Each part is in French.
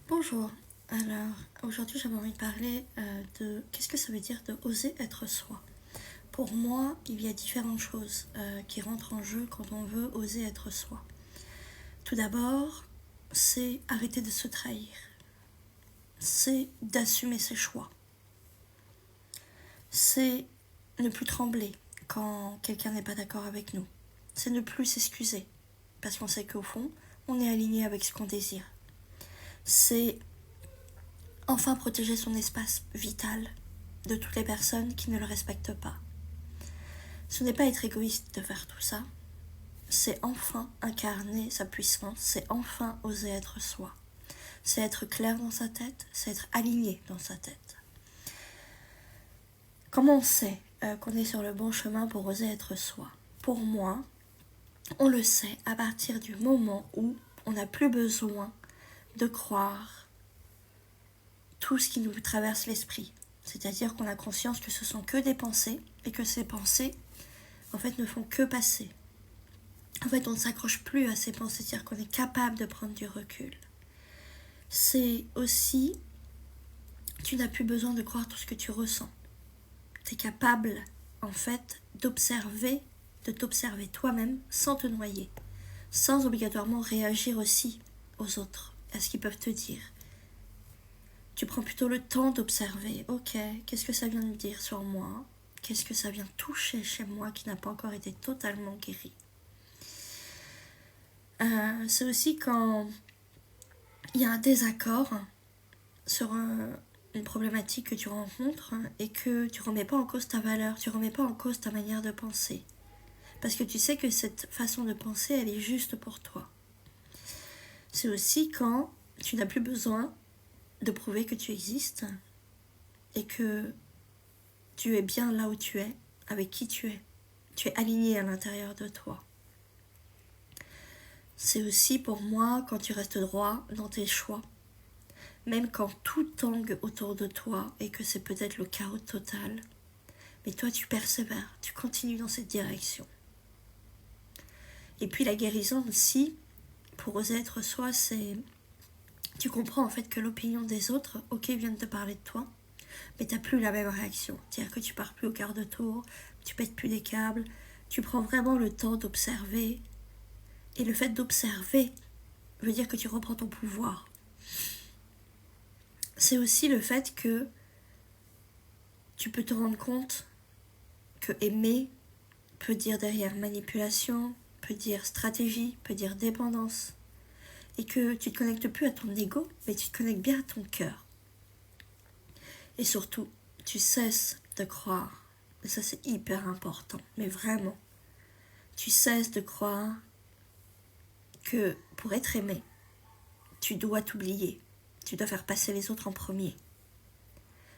Bonjour, alors aujourd'hui j'avais envie de parler de qu'est-ce que ça veut dire de oser être soi. Pour moi, il y a différentes choses qui rentrent en jeu quand on veut oser être soi. Tout d'abord, c'est arrêter de se trahir, c'est d'assumer ses choix, c'est ne plus trembler quand quelqu'un n'est pas d'accord avec nous, c'est ne plus s'excuser parce qu'on sait qu'au fond, on est aligné avec ce qu'on désire. C'est enfin protéger son espace vital de toutes les personnes qui ne le respectent pas. Ce n'est pas être égoïste de faire tout ça, c'est enfin incarner sa puissance, c'est enfin oser être soi. C'est être clair dans sa tête, c'est être aligné dans sa tête. Comment on sait qu'on est sur le bon chemin pour oser être soi? Pour moi, on le sait à partir du moment où on n'a plus besoin de croire tout ce qui nous traverse l'esprit. C'est-à-dire qu'on a conscience que ce sont que des pensées et que ces pensées, en fait, ne font que passer. En fait, on ne s'accroche plus à ces pensées, c'est-à-dire qu'on est capable de prendre du recul. C'est aussi, tu n'as plus besoin de croire tout ce que tu ressens. Tu es capable, en fait, de t'observer toi-même sans te noyer, sans obligatoirement réagir aussi aux autres, à ce qu'ils peuvent te dire. Tu prends plutôt le temps d'observer, ok, qu'est-ce que ça vient de dire sur moi? Qu'est-ce que ça vient toucher chez moi qui n'a pas encore été totalement guéri? C'est aussi quand il y a un désaccord sur une problématique que tu rencontres et que tu ne remets pas en cause ta valeur, tu ne remets pas en cause ta manière de penser. Parce que tu sais que cette façon de penser, elle est juste pour toi. C'est aussi quand tu n'as plus besoin de prouver que tu existes et que tu es bien là où tu es, avec qui tu es. Tu es aligné à l'intérieur de toi. C'est aussi pour moi quand tu restes droit dans tes choix. Même quand tout tangue autour de toi et que c'est peut-être le chaos total. Mais toi tu persévères, tu continues dans cette direction. Et puis la guérison aussi, pour oser être soi, c'est... Tu comprends en fait que l'opinion des autres, ok, viennent te parler de toi, mais t'as plus la même réaction. C'est-à-dire que tu pars plus au quart de tour, tu pètes plus des câbles, tu prends vraiment le temps d'observer. Et le fait d'observer veut dire que tu reprends ton pouvoir. C'est aussi le fait que tu peux te rendre compte que aimer peut dire derrière manipulation, peut dire stratégie, peut dire dépendance. Et que tu ne te connectes plus à ton ego, mais tu te connectes bien à ton cœur. Et surtout, tu cesses de croire, et ça c'est hyper important, mais vraiment, tu cesses de croire que pour être aimé, tu dois t'oublier, tu dois faire passer les autres en premier.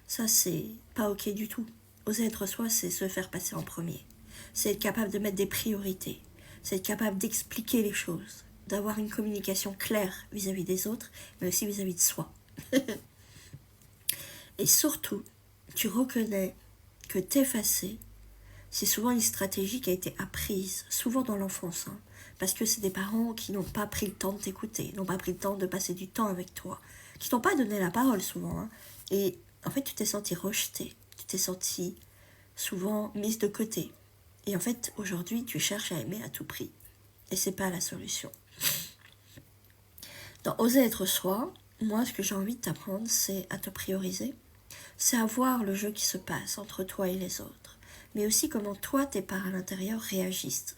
Ça c'est pas ok du tout. Oser être soi, c'est se faire passer en premier. C'est être capable de mettre des priorités, c'est être capable d'expliquer les choses, d'avoir une communication claire vis-à-vis des autres, mais aussi vis-à-vis de soi. Et surtout, tu reconnais que t'effacer, c'est souvent une stratégie qui a été apprise, souvent dans l'enfance, parce que c'est des parents qui n'ont pas pris le temps de t'écouter, n'ont pas pris le temps de passer du temps avec toi, qui t'ont pas donné la parole souvent, et en fait tu t'es senti rejetée, tu t'es senti souvent mise de côté, et en fait aujourd'hui tu cherches à aimer à tout prix, et c'est pas la solution. Dans oser être soi, moi ce que j'ai envie de t'apprendre, c'est à te prioriser, c'est à voir le jeu qui se passe entre toi et les autres, mais aussi comment toi, tes parts à l'intérieur réagissent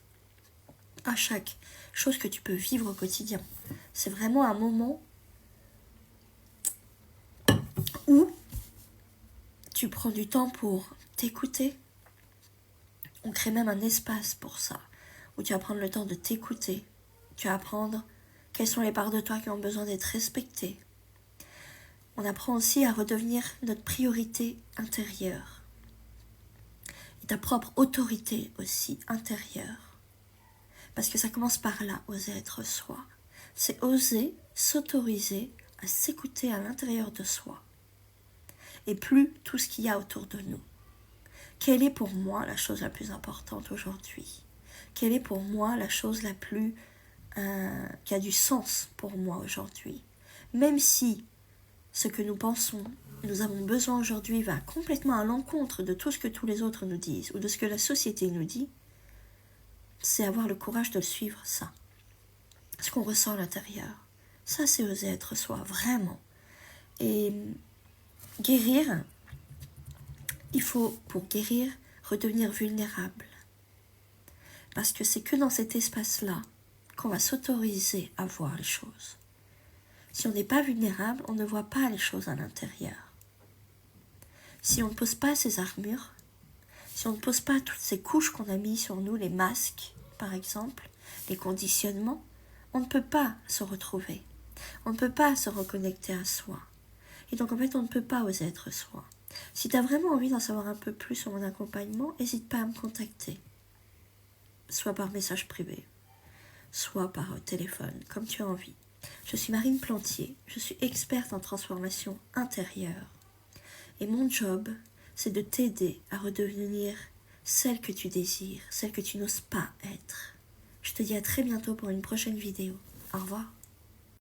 à chaque chose que tu peux vivre au quotidien. C'est vraiment un moment où tu prends du temps pour t'écouter. On crée même un espace pour ça, où tu vas prendre le temps de t'écouter. Tu vas apprendre quelles sont les parts de toi qui ont besoin d'être respectées. On apprend aussi à redevenir notre priorité intérieure. Et ta propre autorité aussi intérieure. Parce que ça commence par là, oser être soi. C'est oser s'autoriser à s'écouter à l'intérieur de soi. Et plus tout ce qu'il y a autour de nous. Quelle est pour moi la chose la plus importante aujourd'hui? Quelle est pour moi la chose la plus qui a du sens pour moi aujourd'hui? Même si ce que nous pensons, nous avons besoin aujourd'hui va complètement à l'encontre de tout ce que tous les autres nous disent ou de ce que la société nous dit, c'est avoir le courage de le suivre, ça. Ce qu'on ressent à l'intérieur. Ça, c'est oser être soi, vraiment. Et guérir, il faut, pour guérir, redevenir vulnérable. Parce que c'est que dans cet espace-là qu'on va s'autoriser à voir les choses. Si on n'est pas vulnérable, on ne voit pas les choses à l'intérieur. Si on ne pose pas ces armures, si on ne pose pas toutes ces couches qu'on a mises sur nous, les masques, par exemple, les conditionnements, on ne peut pas se retrouver. On ne peut pas se reconnecter à soi. Et donc, en fait, on ne peut pas oser être soi. Si tu as vraiment envie d'en savoir un peu plus sur mon accompagnement, n'hésite pas à me contacter. Soit par message privé, soit par téléphone, comme tu as envie. Je suis Marine Plantier, je suis experte en transformation intérieure. Et mon job, c'est de t'aider à redevenir celle que tu désires, celle que tu n'oses pas être. Je te dis à très bientôt pour une prochaine vidéo. Au revoir.